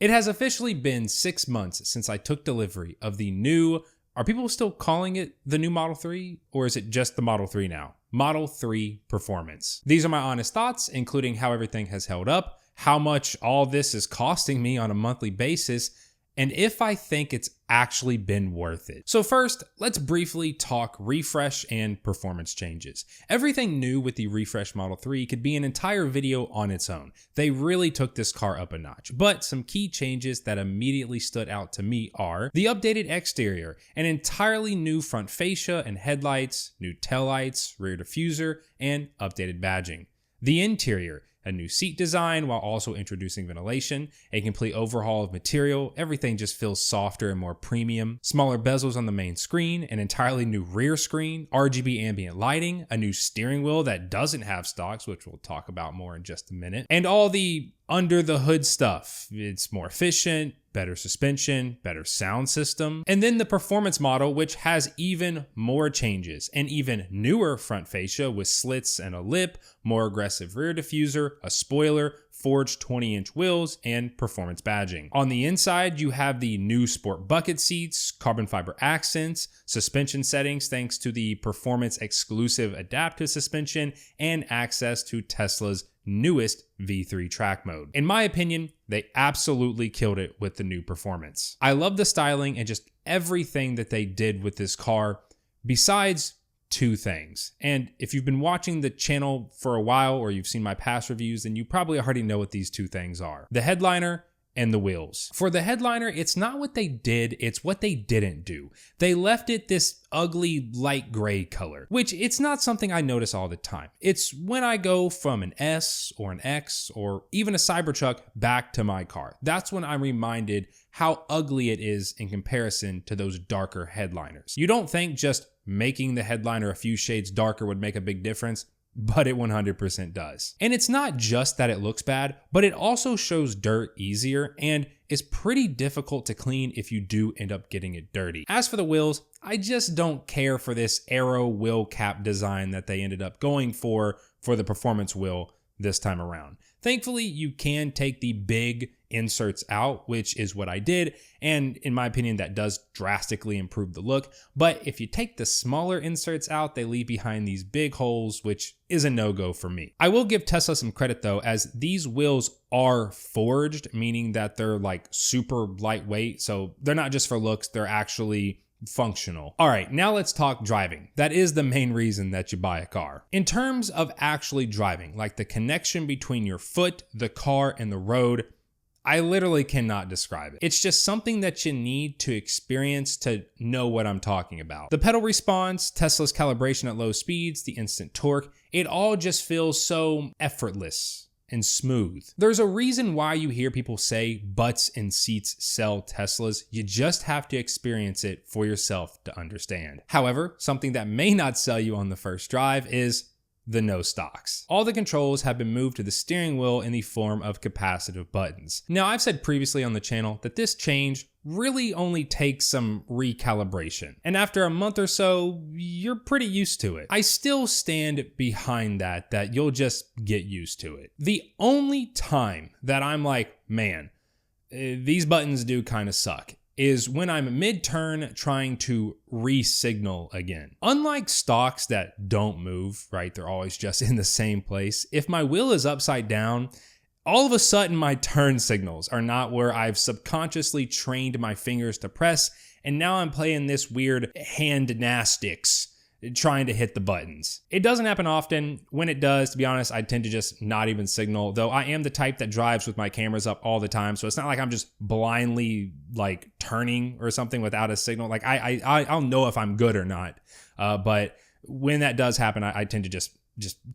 It has officially been 6 months since I took delivery of the new, are people still calling it the new Model 3, or is it just the Model 3 now? Model 3 Performance. These are my honest thoughts, including how everything has held up, how much all this is costing me on a monthly basis, and if I think it's actually been worth it. So first, let's briefly talk refresh and performance changes. Everything new with the refresh Model 3 could be an entire video on its own. They really took this car up a notch, but some key changes that immediately stood out to me are the updated exterior, an entirely new front fascia and headlights, new taillights, rear diffuser, and updated badging. The interior, a new seat design while also introducing ventilation, a complete overhaul of material, everything just feels softer and more premium, smaller bezels on the main screen, an entirely new rear screen, RGB ambient lighting, a new steering wheel that doesn't have stocks, which we'll talk about more in just a minute, and all the under the hood stuff. It's more efficient, better suspension, better sound system. And then the performance model, which has even more changes, an even newer front fascia with slits and a lip, more aggressive rear diffuser, a spoiler, forged 20-inch wheels, and performance badging. On the inside, you have the new sport bucket seats, carbon fiber accents, suspension settings thanks to the performance exclusive adaptive suspension, and access to Tesla's newest V3 track mode. In my opinion, they absolutely killed it with the new performance. I love the styling and just everything that they did with this car, besides two things. And if you've been watching the channel for a while or you've seen my past reviews, then you probably already know what these two things are: the headliner and the wheels. For the headliner, it's not what they did, it's what they didn't do. They left it this ugly light gray color, which it's not something I notice all the time. It's when I go from an S or an X or even a Cybertruck back to my car. That's when I'm reminded how ugly it is in comparison to those darker headliners. You don't think just making the headliner a few shades darker would make a big difference, but it 100% does. And it's not just that it looks bad, but it also shows dirt easier and is pretty difficult to clean if you do end up getting it dirty. As for the wheels, I just don't care for this arrow wheel cap design that they ended up going for the performance wheel this time around. Thankfully, you can take the big inserts out, which is what I did, and in my opinion, that does drastically improve the look. But if you take the smaller inserts out, they leave behind these big holes, which is a no-go for me. I will give Tesla some credit though, as these wheels are forged, meaning that they're like super lightweight, so they're not just for looks, they're actually functional. All right, now let's talk driving. That is the main reason that you buy a car. In terms of actually driving, like the connection between your foot, the car, and the road, I literally cannot describe it. It's just something that you need to experience to know what I'm talking about. The pedal response, Tesla's calibration at low speeds, the instant torque, it all just feels so effortless and smooth. There's a reason why you hear people say butts in seats sell Teslas. You just have to experience it for yourself to understand. However, something that may not sell you on the first drive is the no stocks. All the controls have been moved to the steering wheel in the form of capacitive buttons. Now, I've said previously on the channel that this change really only takes some recalibration, and after a month or so, you're pretty used to it. I still stand behind that you'll just get used to it. The only time that I'm like, man, these buttons do kind of suck, is when I'm mid-turn trying to re-signal again. Unlike stocks that don't move, right, they're always just in the same place, if my wheel is upside down, all of a sudden my turn signals are not where I've subconsciously trained my fingers to press, and now I'm playing this weird hand gymnastics trying to hit the buttons. It doesn't happen often. When it does, to be honest, I tend to just not even signal, though I am the type that drives with my cameras up all the time, so it's not like I'm just blindly like turning or something without a signal. Like I'll know if I'm good or not, but when that does happen, I tend to just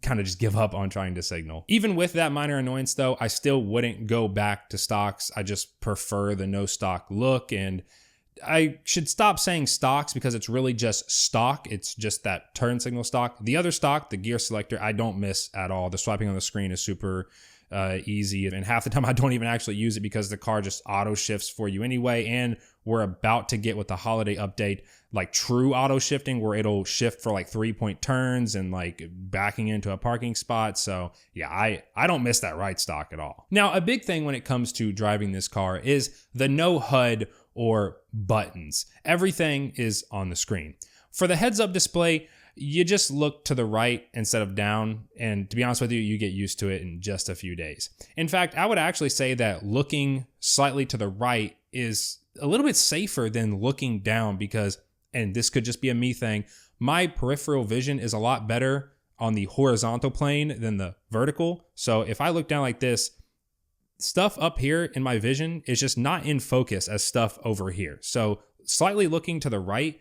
kind of give up on trying to signal. Even with that minor annoyance though, I still wouldn't go back to stocks. I just prefer the no stock look, and I should stop saying stocks because it's really just stock. It's just that turn signal stock. The other stock, the gear selector, I don't miss at all. The swiping on the screen is super easy, and half the time I don't even actually use it because the car just auto shifts for you anyway, and we're about to get with the holiday update like true auto shifting where it'll shift for like 3-point turns and like backing into a parking spot. So yeah, I don't miss that right stock at all. Now, a big thing when it comes to driving this car is the no HUD or buttons. Everything is on the screen. For the heads-up display, you just look to the right instead of down, and to be honest with you, you get used to it in just a few days. In fact, I would actually say that looking slightly to the right is a little bit safer than looking down because, and this could just be a me thing, my peripheral vision is a lot better on the horizontal plane than the vertical. So if I look down like this, stuff up here in my vision is just not in focus as stuff over here. So slightly looking to the right,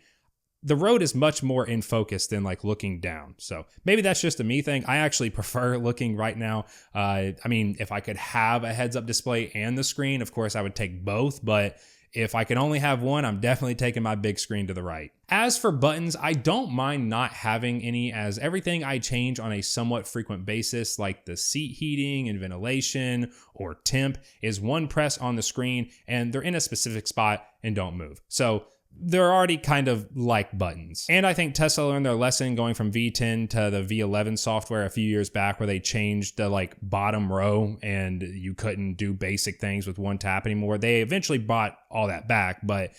the road is much more in focus than like looking down. So maybe that's just a me thing. I actually prefer looking right now. I mean, if I could have a heads up display and the screen, of course I would take both, but if I can only have one, I'm definitely taking my big screen to the right. As for buttons, I don't mind not having any, as everything I change on a somewhat frequent basis, like the seat heating and ventilation or temp, is one press on the screen and they're in a specific spot and don't move. So they're already kind of like buttons. And I think Tesla learned their lesson going from V10 to the V11 software a few years back, where they changed the like bottom row and you couldn't do basic things with one tap anymore. They eventually bought all that back, but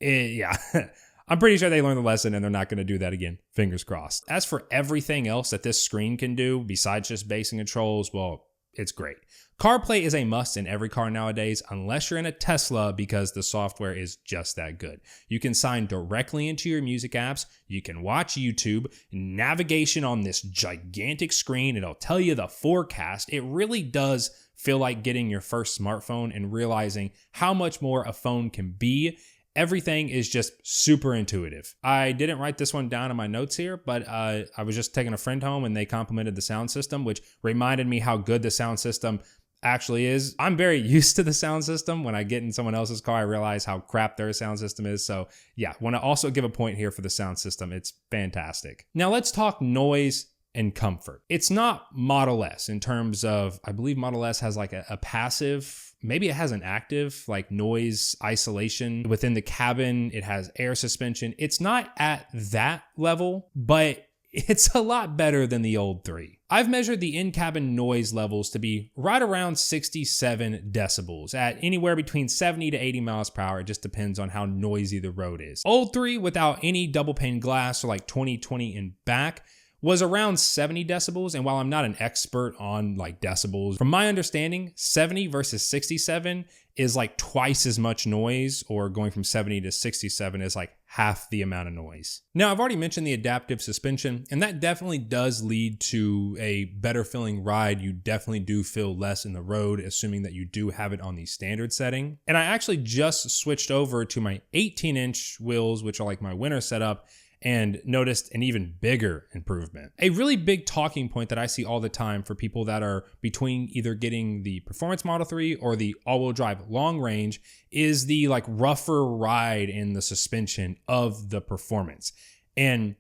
yeah, I'm pretty sure they learned the lesson and they're not going to do that again. Fingers crossed. As for everything else that this screen can do besides just basic controls, well, it's great. CarPlay is a must in every car nowadays, unless you're in a Tesla, because the software is just that good. You can sign directly into your music apps. You can watch YouTube, navigation on this gigantic screen. It'll tell you the forecast. It really does feel like getting your first smartphone and realizing how much more a phone can be. Everything is just super intuitive. I didn't write this one down in my notes here, but I was just taking a friend home and they complimented the sound system, which reminded me how good the sound system actually is. I'm very used to the sound system. When I get in someone else's car, I realize how crap their sound system is. So yeah, want to also give a point here for the sound system. It's fantastic. Now let's talk noise and comfort. It's not Model S in terms of, I believe Model S has like a passive, maybe it has an active like noise isolation within the cabin. It has air suspension. It's not at that level, but it's a lot better than the old 3. I've measured the in-cabin noise levels to be right around 67 decibels at anywhere between 70 to 80 miles per hour. It just depends on how noisy the road is. Old 3 without any double pane glass or like 20/20 in back was around 70 decibels. And while I'm not an expert on like decibels, from my understanding, 70 versus 67 is like twice as much noise, or going from 70 to 67 is like half the amount of noise. Now, I've already mentioned the adaptive suspension, and that definitely does lead to a better feeling ride. You definitely do feel less in the road, assuming that you do have it on the standard setting. And I actually just switched over to my 18-inch wheels, which are like my winter setup, and noticed an even bigger improvement. A really big talking point that I see all the time for people that are between either getting the Performance Model 3 or the all-wheel drive long range is the like rougher ride in the suspension of the Performance. And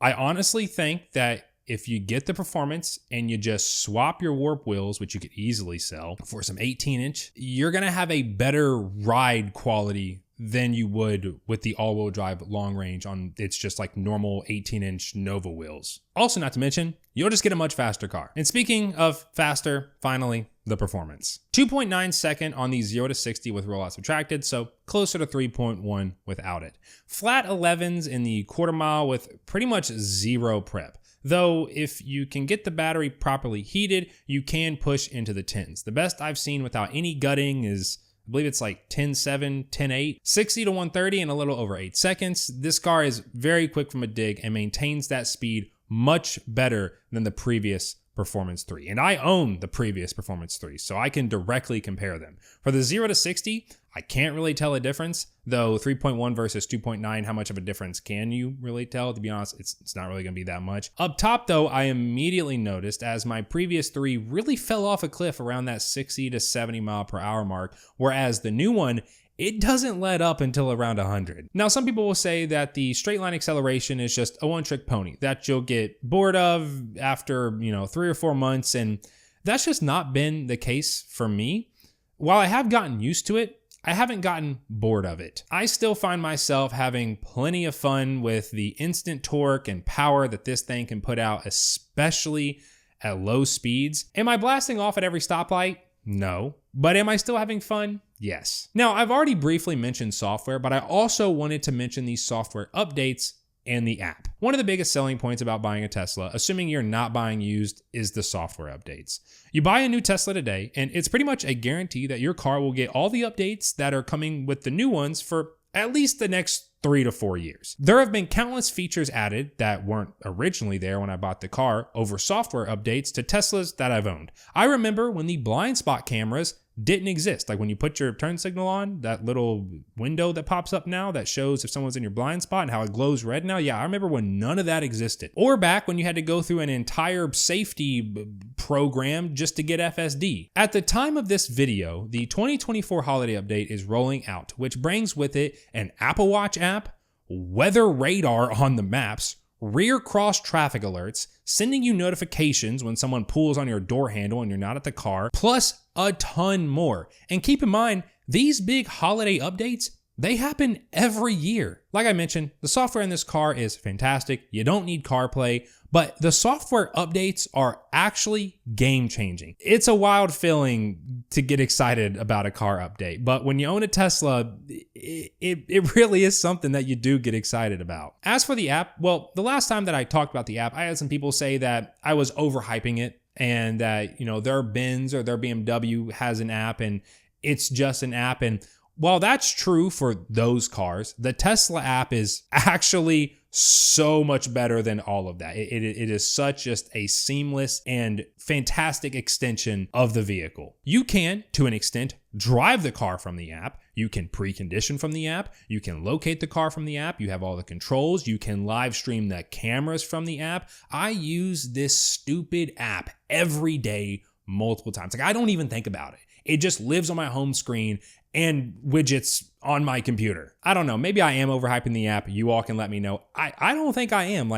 I honestly think that if you get the Performance and you just swap your warp wheels, which you could easily sell for some 18-inch, you're gonna have a better ride quality than you would with the all-wheel drive long range on it's just like normal 18-inch Nova wheels. Also, not to mention, you'll just get a much faster car. And speaking of faster, finally, the Performance. 2.9 second on the 0 to 60 with rollout subtracted, so closer to 3.1 without it. Flat 11s in the quarter mile with pretty much zero prep. Though if you can get the battery properly heated, you can push into the 10s. The best I've seen without any gutting is, I believe it's like 10.7, 10.8, 60 to 130 in a little over 8 seconds. This car is very quick from a dig and maintains that speed much better than the previous Performance 3. And I own the previous Performance 3, so I can directly compare them. For the 0 to 60, I can't really tell a difference, though 3.1 versus 2.9, how much of a difference can you really tell? To be honest, it's not really going to be that much. Up top, though, I immediately noticed as my previous 3 really fell off a cliff around that 60 to 70 mile per hour mark, whereas the new one, it doesn't let up until around 100. Now, some people will say that the straight line acceleration is just a one-trick pony that you'll get bored of after, 3 or 4 months, and that's just not been the case for me. While I have gotten used to it, I haven't gotten bored of it. I still find myself having plenty of fun with the instant torque and power that this thing can put out, especially at low speeds. Am I blasting off at every stoplight? No. But am I still having fun? Yes. Now, I've already briefly mentioned software, but I also wanted to mention these software updates and the app. One of the biggest selling points about buying a Tesla, assuming you're not buying used, is the software updates. You buy a new Tesla today, and it's pretty much a guarantee that your car will get all the updates that are coming with the new ones for at least the next 3 to 4 years. There have been countless features added that weren't originally there when I bought the car over software updates to Teslas that I've owned. I remember when the blind spot cameras didn't exist. Like when you put your turn signal on, that little window that pops up now that shows if someone's in your blind spot and how it glows red now. Yeah, I remember when none of that existed. Or back when you had to go through an entire safety program just to get FSD. At the time of this video, the 2024 holiday update is rolling out, which brings with it an Apple Watch app, weather radar on the maps, rear cross traffic alerts, sending you notifications when someone pulls on your door handle and you're not at the car, plus a ton more. And keep in mind, these big holiday updates, they happen every year. Like I mentioned, the software in this car is fantastic. You don't need CarPlay, but the software updates are actually game changing. It's a wild feeling to get excited about a car update, but when you own a Tesla, it really is something that you do get excited about. As for the app, well, the last time that I talked about the app, I had some people say that I was overhyping it and that, their Benz or their BMW has an app and it's just an app. And while that's true for those cars, the Tesla app is actually so much better than all of that. It is such just a seamless and fantastic extension of the vehicle. You can, to an extent, drive the car from the app. You can precondition from the app. You can locate the car from the app. You have all the controls. You can live stream the cameras from the app. I use this stupid app every day, multiple times. Like I don't even think about it. It just lives on my home screen and widgets on my computer. I don't know. Maybe I am overhyping the app. You all can let me know. I don't think I am.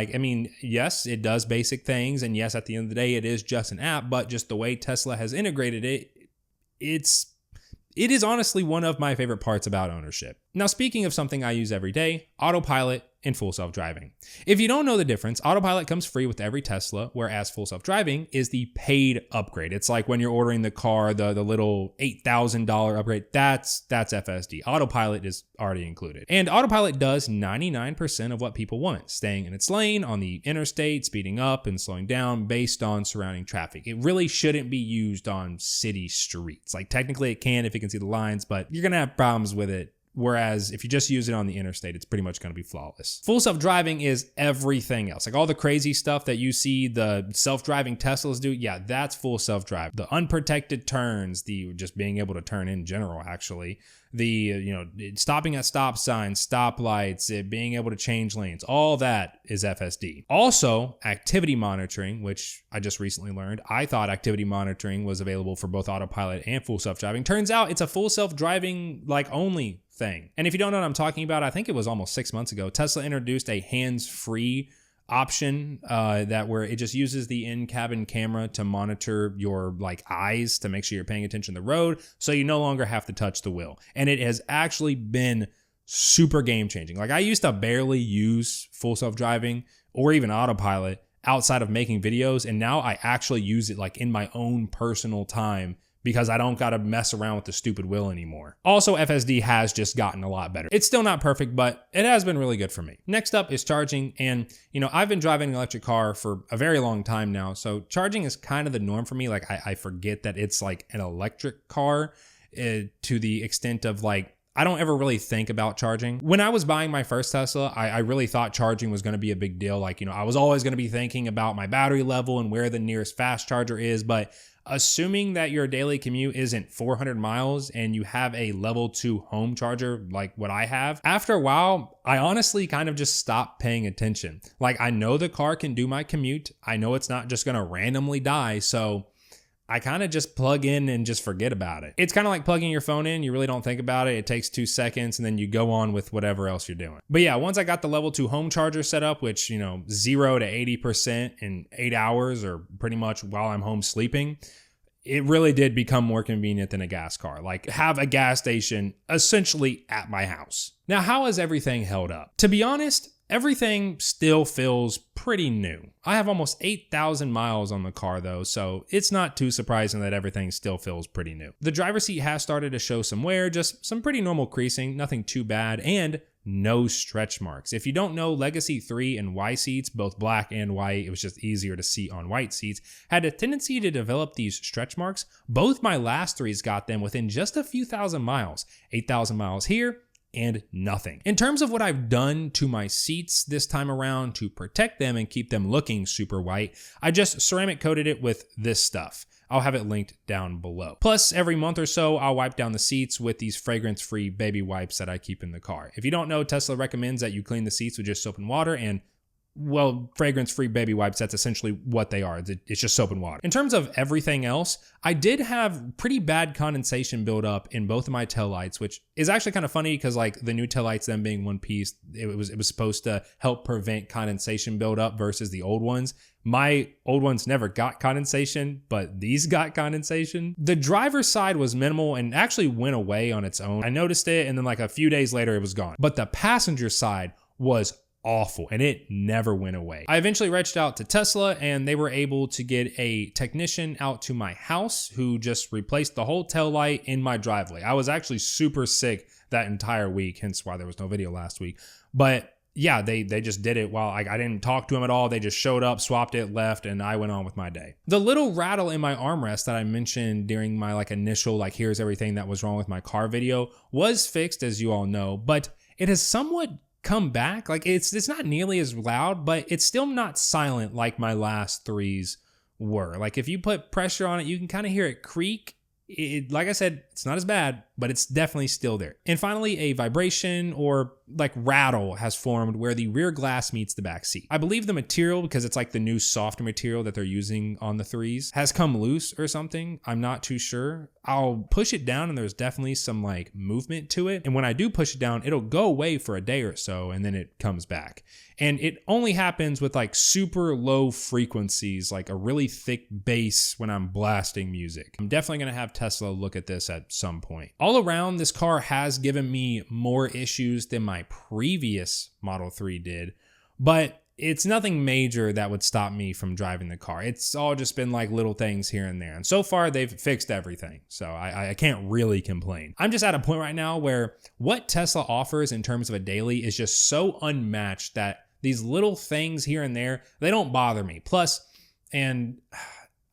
Yes, it does basic things. And yes, at the end of the day, it is just an app, but just the way Tesla has integrated it, it is honestly one of my favorite parts about ownership. Now, speaking of something I use every day, Autopilot and full self-driving. If you don't know the difference, Autopilot comes free with every Tesla, whereas full self-driving is the paid upgrade. It's like when you're ordering the car, the little $8,000 upgrade, that's FSD. Autopilot is already included. And Autopilot does 99% of what people want, staying in its lane on the interstate, speeding up and slowing down based on surrounding traffic. It really shouldn't be used on city streets. Like technically it can if you can see the lines, but you're gonna have problems with it. Whereas if you just use it on the interstate, it's pretty much going to be flawless. Full self-driving is everything else. Like all the crazy stuff that you see the self-driving Teslas do, yeah, that's full self-drive. The unprotected turns, the just being able to turn in general, actually. The, stopping at stop signs, stoplights, it being able to change lanes, all that is FSD. Also, activity monitoring, which I just recently learned. I thought activity monitoring was available for both Autopilot and full self-driving. Turns out it's a full self-driving only thing. And if you don't know what I'm talking about, I think it was almost 6 months ago, Tesla introduced a hands-free option where it just uses the in-cabin camera to monitor your eyes to make sure you're paying attention to the road, so you no longer have to touch the wheel. And it has actually been super game-changing. I used to barely use full self-driving or even Autopilot outside of making videos, and now I actually use it in my own personal time because I don't got to mess around with the stupid wheel anymore. Also, FSD has just gotten a lot better. It's still not perfect, but it has been really good for me. Next up is charging. And, I've been driving an electric car for a very long time now. So charging is kind of the norm for me. I forget that it's an electric car to the extent of I don't ever really think about charging. When I was buying my first Tesla, I really thought charging was going to be a big deal. I was always going to be thinking about my battery level and where the nearest fast charger is. But assuming that your daily commute isn't 400 miles and you have a level 2 home charger like what I have, after a while, I honestly kind of just stopped paying attention. I know the car can do my commute. I know it's not just going to randomly die. So I kind of just plug in and just forget about it. It's kind of like plugging your phone in. You really don't think about it. It takes 2 seconds and then you go on with whatever else you're doing. But yeah, once I got the level 2 home charger set up, which, 0 to 80% in 8 hours or pretty much while I'm home sleeping, it really did become more convenient than a gas car. Like, have a gas station essentially at my house. Now, how has everything held up? To be honest, everything still feels pretty new. I have almost 8,000 miles on the car though, so it's not too surprising that everything still feels pretty new. The driver's seat has started to show some wear, just some pretty normal creasing, nothing too bad, and no stretch marks. If you don't know, Legacy 3 and Y seats, both black and white, it was just easier to see on white seats, had a tendency to develop these stretch marks. Both my last threes got them within just a few thousand miles. 8,000 miles here, and nothing. In terms of what I've done to my seats this time around to protect them and keep them looking super white, I just ceramic coated it with this stuff. I'll have it linked down below. Plus, every month or so, I'll wipe down the seats with these fragrance-free baby wipes that I keep in the car. If you don't know, Tesla recommends that you clean the seats with just soap and water, and well, fragrance-free baby wipes, that's essentially what they are. It's just soap and water. In terms of everything else, I did have pretty bad condensation buildup in both of my taillights, which is actually kind of funny because like the new taillights, them being one piece, it was supposed to help prevent condensation buildup versus the old ones. My old ones never got condensation, but these got condensation. The driver's side was minimal and actually went away on its own. I noticed it, and then like a few days later, it was gone. But the passenger side was awful, and it never went away. I eventually reached out to Tesla, and they were able to get a technician out to my house who just replaced the whole tail light in my driveway. I was actually super sick that entire week, hence why there was no video last week. But yeah, they just did it while I didn't talk to them at all. They just showed up, swapped it, left, and I went on with my day. The little rattle in my armrest that I mentioned during my initial here's everything that was wrong with my car video was fixed, as you all know, but it has somewhat come back. It's not nearly as loud, but it's still not silent like my last threes were. If you put pressure on it, you can kind of hear it creak. Like I said, it's not as bad, but it's definitely still there. And finally, a vibration or rattle has formed where the rear glass meets the back seat. I believe the material, because it's the new softer material that they're using on the threes, has come loose or something. I'm not too sure. I'll push it down and there's definitely some movement to it. And when I do push it down, it'll go away for a day or so and then it comes back. And it only happens with super low frequencies, a really thick bass when I'm blasting music. I'm definitely going to have Tesla look at this at some point. All around, this car has given me more issues than my previous Model 3 did, but it's nothing major that would stop me from driving the car. It's all just been little things here and there. And so far they've fixed everything. So I can't really complain. I'm just at a point right now where what Tesla offers in terms of a daily is just so unmatched that these little things here and there, they don't bother me. Plus, and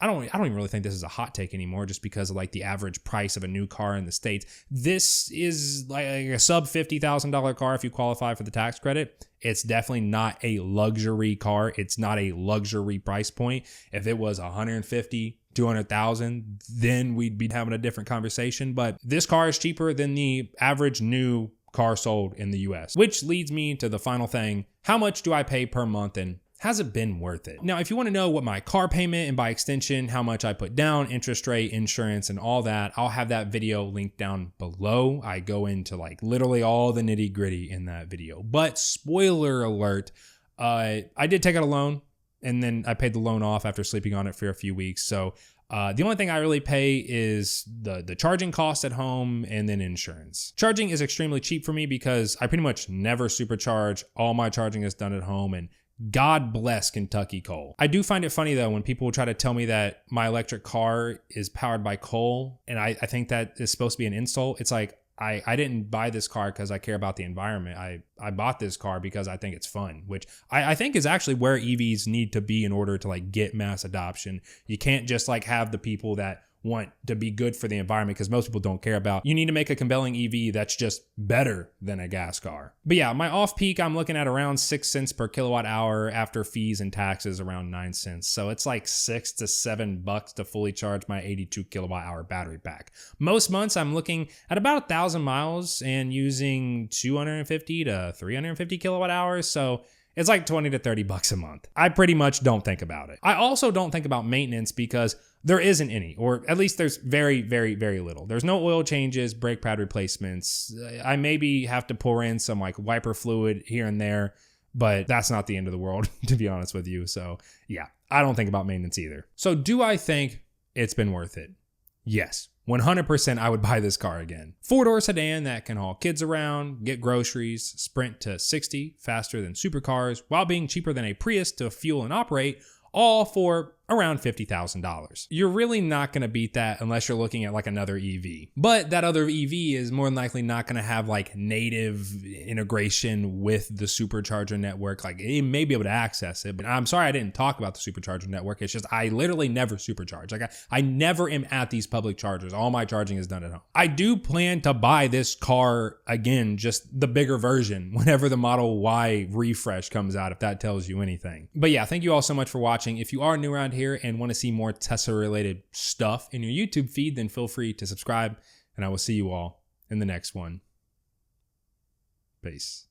I don't even really think this is a hot take anymore just because of the average price of a new car in the States. This is a sub $50,000 car if you qualify for the tax credit. It's definitely not a luxury car. It's not a luxury price point. If it was 150, 200,000, then we'd be having a different conversation. But this car is cheaper than the average new car sold in the US, which leads me to the final thing. How much do I pay per month, and has it been worth it? Now, if you want to know what my car payment and by extension, how much I put down, interest rate, insurance, and all that, I'll have that video linked down below. I go into literally all the nitty gritty in that video. But spoiler alert, I did take out a loan and then I paid the loan off after sleeping on it for a few weeks. So the only thing I really pay is the charging costs at home and then insurance. Charging is extremely cheap for me because I pretty much never supercharge. All my charging is done at home, and God bless Kentucky coal. I do find it funny though when people try to tell me that my electric car is powered by coal, and I think that is supposed to be an insult. It's I didn't buy this car because I care about the environment. I bought this car because I think it's fun, which I think is actually where EVs need to be in order to get mass adoption. You can't just have the people that want to be good for the environment, because most people don't care about. You need to make a compelling EV that's just better than a gas car. But yeah, my off peak, I'm looking at around 6 cents per kilowatt hour after fees and taxes, around 9 cents. So it's $6 to $7 to fully charge my 82 kilowatt hour battery pack. Most months I'm looking at about 1,000 miles and using 250 to 350 kilowatt hours. So it's $20 to $30 a month. I pretty much don't think about it. I also don't think about maintenance because there isn't any, or at least there's very, very, very little. There's no oil changes, brake pad replacements. I maybe have to pour in some wiper fluid here and there, but that's not the end of the world, to be honest with you. So yeah, I don't think about maintenance either. So do I think it's been worth it? Yes, 100% I would buy this car again. Four-door sedan that can haul kids around, get groceries, sprint to 60 faster than supercars, while being cheaper than a Prius to fuel and operate, all for around $50,000. You're really not going to beat that unless you're looking at like another EV. But that other EV is more than likely not going to have like native integration with the supercharger network. Like it may be able to access it, but I'm sorry I didn't talk about the supercharger network. It's just I literally never supercharge. Like I never am at these public chargers. All my charging is done at home. I do plan to buy this car again, just the bigger version, whenever the Model Y refresh comes out, if that tells you anything. But yeah, thank you all so much for watching. If you are new around here and want to see more Tesla related stuff in your YouTube feed, then feel free to subscribe, and I will see you all in the next one. Peace.